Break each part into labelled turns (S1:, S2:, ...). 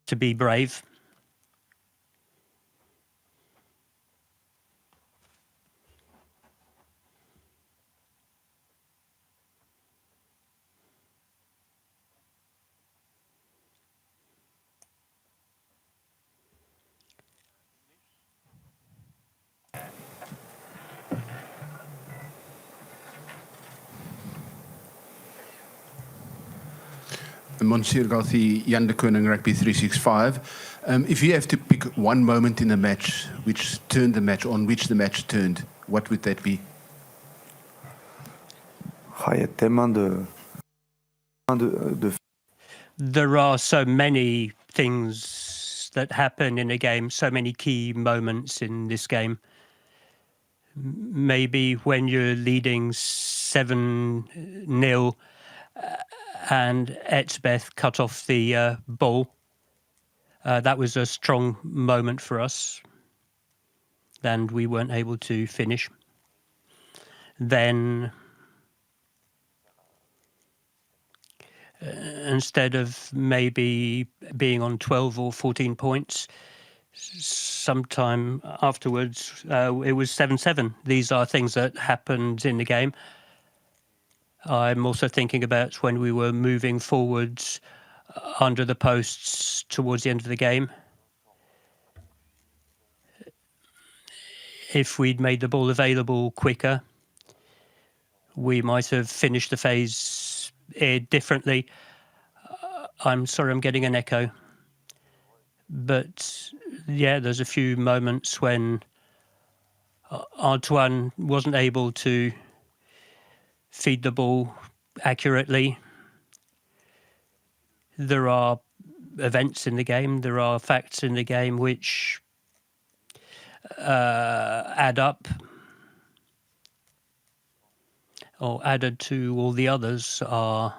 S1: to be brave.
S2: Monsieur Galthié, Jan de Koning, Rugby 365. If you have to pick one moment in the match which turned the match, on which the match turned, what would that be?
S1: There are so many things that happen in a game, so many key moments in this game. Maybe when you're leading 7-0 and Etzbeth cut off the ball. That was a strong moment for us, and we weren't able to finish. Then, instead of maybe being on 12 or 14 points, sometime afterwards, it was 7-7. These are things that happened in the game. I'm also thinking about when we were moving forwards under the posts towards the end of the game. If we'd made the ball available quicker, we might have finished the phase differently. I'm sorry, I'm getting an echo. But yeah, there's a few moments when Antoine wasn't able to feed the ball accurately. There are events in the game, there are facts in the game which add up or added to all the others are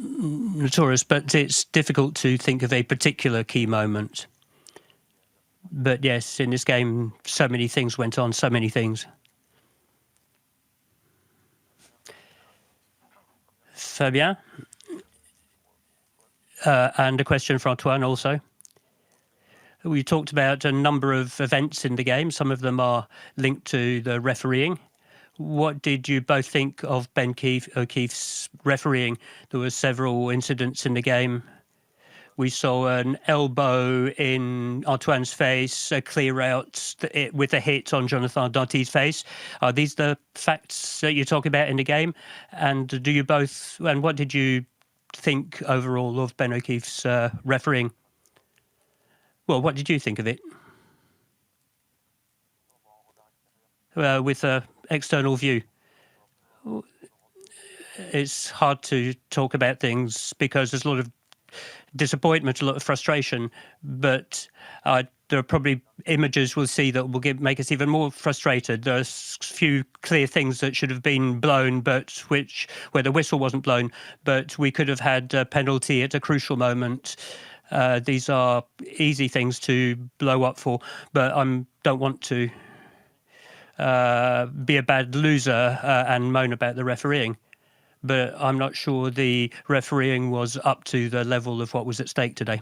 S1: notorious, but it's difficult to think of a particular key moment. But yes, in this game, so many things went on, so many things. Fabien? And a question for Antoine also. We talked about a number of events in the game. Some of them are linked to the refereeing. What did you both think of Ben O'Keefe's refereeing? There were several incidents in the game. We saw an elbow in Antoine's face, a clear out with a hit on Jonathan Danty's face. Are these the facts that you're talking about in the game? And do you both, and what did you think overall of Ben O'Keefe's refereeing? Well, what did you think of it? With an external view. It's hard to talk about things because there's a lot of disappointment, a lot of frustration, but there are probably images we'll see that will make us even more frustrated. There's a few clear things that should have been blown, but where the whistle wasn't blown, but we could have had a penalty at a crucial moment. These are easy things to blow up for, but I don't want to be a bad loser and moan about the refereeing. But I'm not sure the refereeing was up to the level of what was at stake today.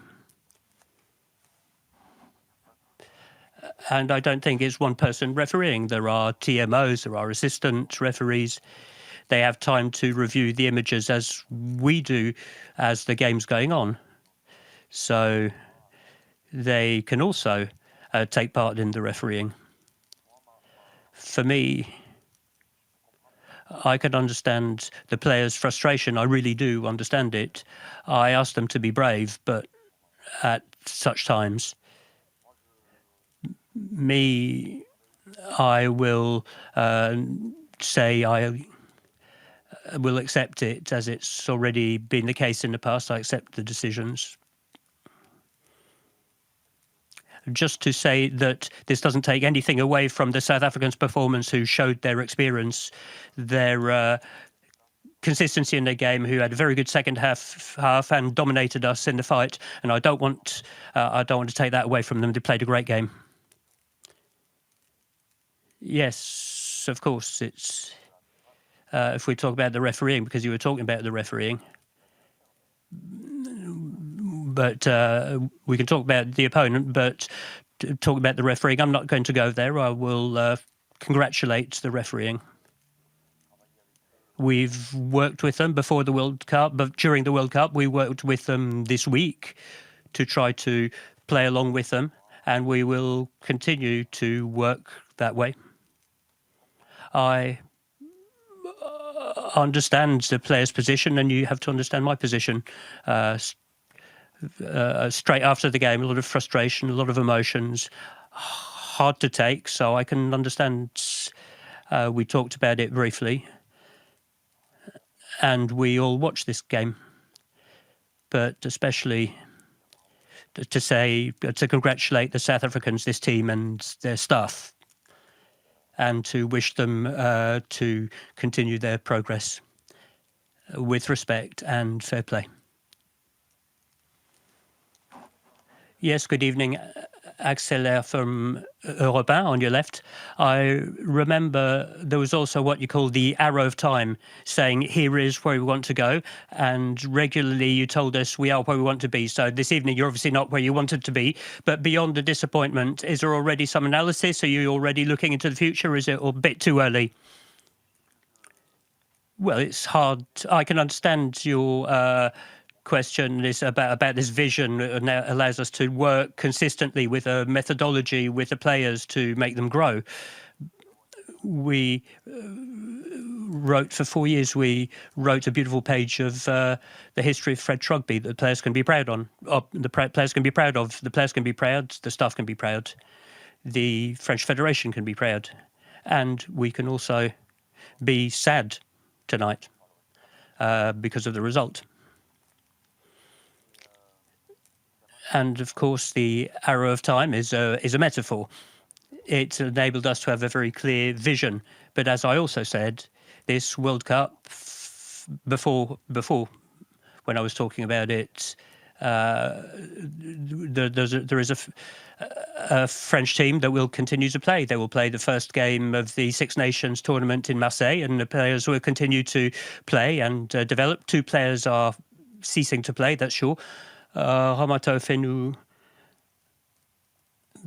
S1: And I don't think it's one person refereeing. There are TMOs, there are assistant referees. They have time to review the images as we do as the game's going on. So they can also take part in the refereeing. For me, I can understand the players' frustration. I really do understand it. I ask them to be brave, but at such times, I will say I will accept it as it's already been the case in the past. I accept the decisions. Just to say that this doesn't take anything away from the South Africans' performance, who showed their experience, their consistency in their game, who had a very good second half and dominated us in the fight. And I don't want to take that away from them. They played a great game. Yes, of course. It's if we talk about the refereeing, because you were talking about the refereeing. but we can talk about the opponent, but talk about the refereeing. I'm not going to go there. I will congratulate the refereeing. We've worked with them before the World Cup, but during the World Cup, we worked with them this week to try to play along with them, and we will continue to work that way. I understand the player's position, and you have to understand my position. Straight after the game, a lot of frustration, a lot of emotions, hard to take, so I can understand. We talked about it briefly, and we all watched this game, but especially to congratulate the South Africans, this team and their staff, and to wish them to continue their progress with respect and fair play. Yes, good evening. Axel from Europe 1 on your left. I remember there was also what you call the arrow of time, saying here is where we want to go, and regularly you told us we are where we want to be. So this evening you're obviously not where you wanted to be, but beyond the disappointment, is there already some analysis? Are you already looking into the future? Is it a bit too early? Well, it's hard. I can understand your question is about this vision that allows us to work consistently with a methodology with the players to make them grow. We wrote for 4 years, we wrote a beautiful page of the history of French rugby that the players can be proud on. The players can be proud of. The players can be proud. The staff can be proud. The French Federation can be proud. And we can also be sad tonight because of the result. And of course, the arrow of time is a metaphor. It enabled us to have a very clear vision. But as I also said, this World Cup, before when I was talking about it, there is a French team that will continue to play. They will play the first game of the Six Nations tournament in Marseille, and the players will continue to play and develop. 2 players are ceasing to play, that's sure. Ramato Fenu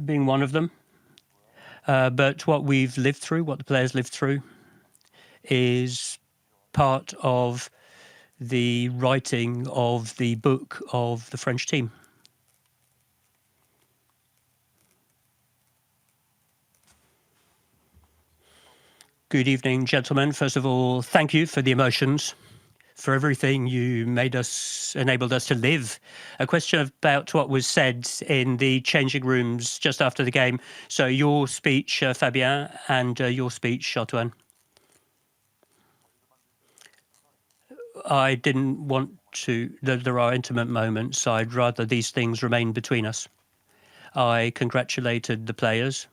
S1: being one of them. But what we've lived through, what the players lived through, is part of the writing of the book of the French team. Good evening, gentlemen. First of all, thank you for the emotions, for everything you enabled us to live. A question about what was said in the changing rooms just after the game. So your speech, Fabien, and your speech, Antoine. I didn't want to, there are intimate moments. I'd rather these things remain between us. I congratulated the players.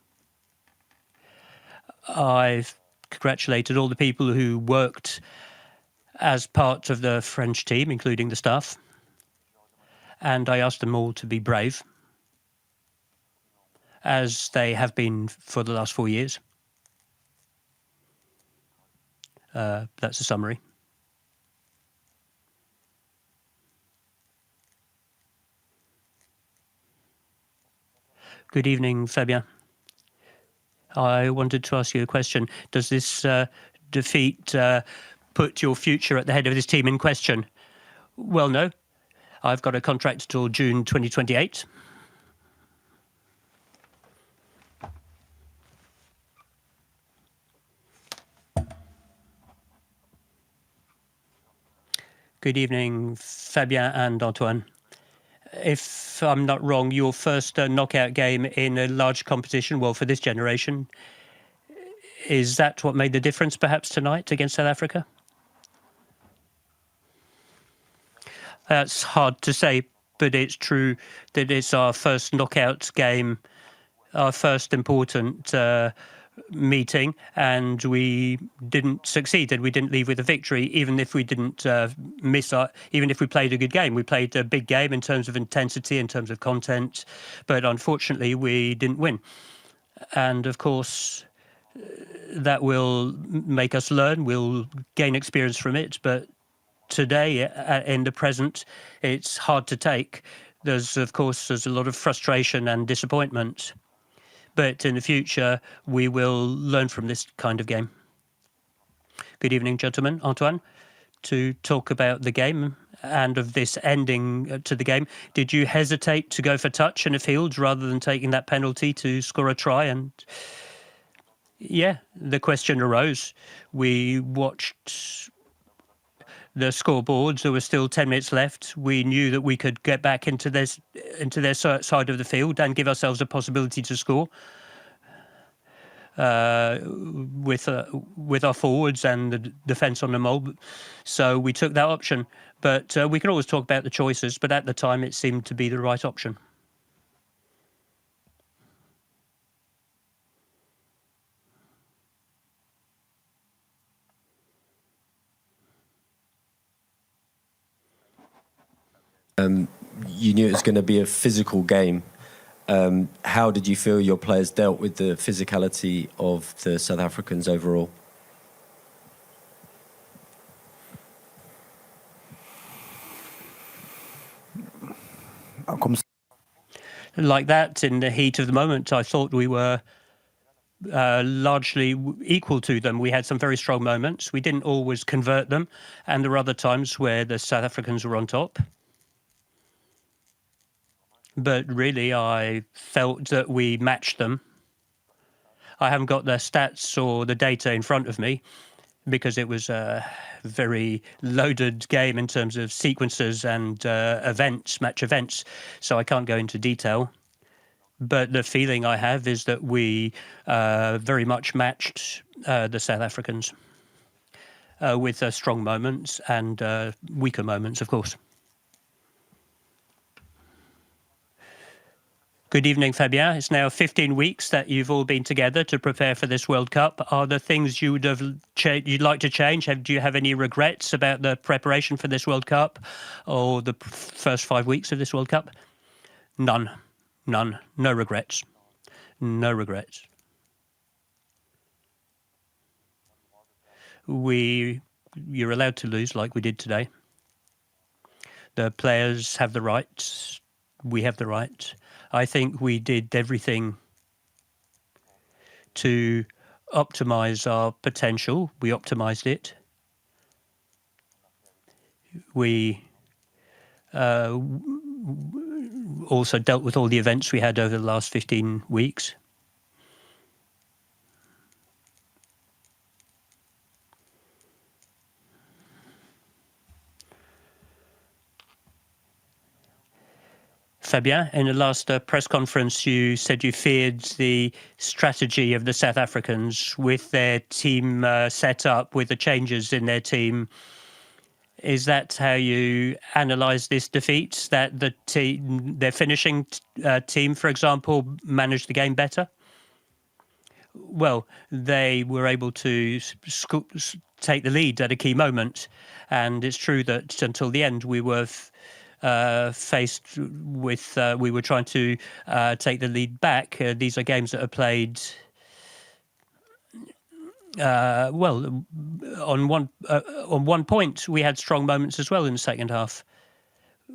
S1: I've congratulated all the people who worked as part of the French team, including the staff. And I asked them all to be brave, as they have been for the last 4 years. That's a summary. Good evening, Fabien. I wanted to ask you a question. Does this defeat put your future at the head of this team in question? Well, no. I've got a contract until June 2028. Good evening, Fabien and Antoine. If I'm not wrong, your first knockout game in a large competition, well, for this generation, is that what made the difference perhaps tonight against South Africa? That's hard to say, but it's true that it's our first knockout game, our first important meeting, and we didn't succeed, and we didn't leave with a victory, even if we didn't even if we played a good game. We played a big game in terms of intensity, in terms of content, but unfortunately we didn't win. And of course, that will make us learn, we'll gain experience from it, but today, in the present, it's hard to take. there's a lot of frustration and disappointment. But in the future, we will learn from this kind of game. Good evening, gentlemen. Antoine, to talk about the game and of this ending to the game, did you hesitate to go for touch in a field rather than taking that penalty to score a try? And yeah, the question arose. We watched the scoreboards. There was still 10 minutes left. We knew that we could get back into their side of the field and give ourselves a possibility to score with our forwards and the defence on the mob. So we took that option. But we can always talk about the choices, but at the time it seemed to be the right option.
S3: You knew it was going to be a physical game. How did you feel your players dealt with the physicality of the South Africans overall?
S1: Like that, in the heat of the moment, I thought we were largely equal to them. We had some very strong moments. We didn't always convert them, and there were other times where the South Africans were on top. But really, I felt that we matched them. I haven't got the stats or the data in front of me because it was a very loaded game in terms of sequences and match events, so I can't go into detail. But the feeling I have is that we very much matched the South Africans with strong moments and weaker moments, of course. Good evening, Fabien. It's now 15 weeks that you've all been together to prepare for this World Cup. Are there things you'd like to change? Do you have any regrets about the preparation for this World Cup or the first 5 weeks of this World Cup? None. None. No regrets. No regrets. You're allowed to lose like we did today. The players have the right. We have the right. I think we did everything to optimize our potential. We optimized it. We also dealt with all the events we had over the last 15 weeks. Fabien, in the last press conference, you said you feared the strategy of the South Africans with their team set up, with the changes in their team. Is that how you analyse this defeat, that their finishing team, for example, managed the game better? Well, they were able to take the lead at a key moment. And it's true that until the end, we were faced with, we were trying to take the lead back. These are games that are played, well, on one point, we had strong moments as well in the second half.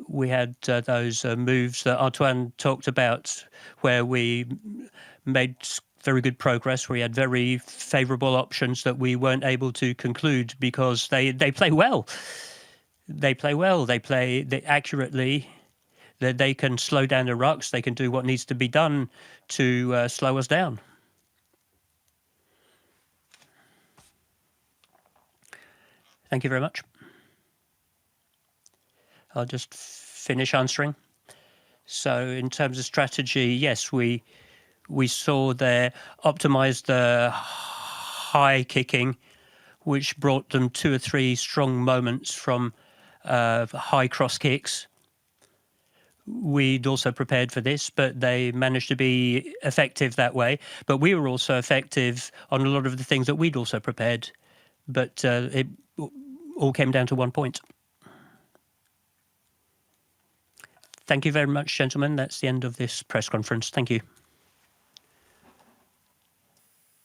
S1: We had those moves that Antoine talked about where we made very good progress. We had very favourable options that we weren't able to conclude because they play well. They play well. They play accurately. They can slow down the rucks. They can do what needs to be done to slow us down. Thank you very much. I'll just finish answering. So in terms of strategy, yes, we saw they optimised the high kicking, which brought them 2 or 3 strong moments from high cross kicks. We'd also prepared for this, but they managed to be effective that way. But we were also effective on a lot of the things that we'd also prepared. But it all came down to 1 point. Thank you very much, gentlemen. That's the end of this press conference. Thank you.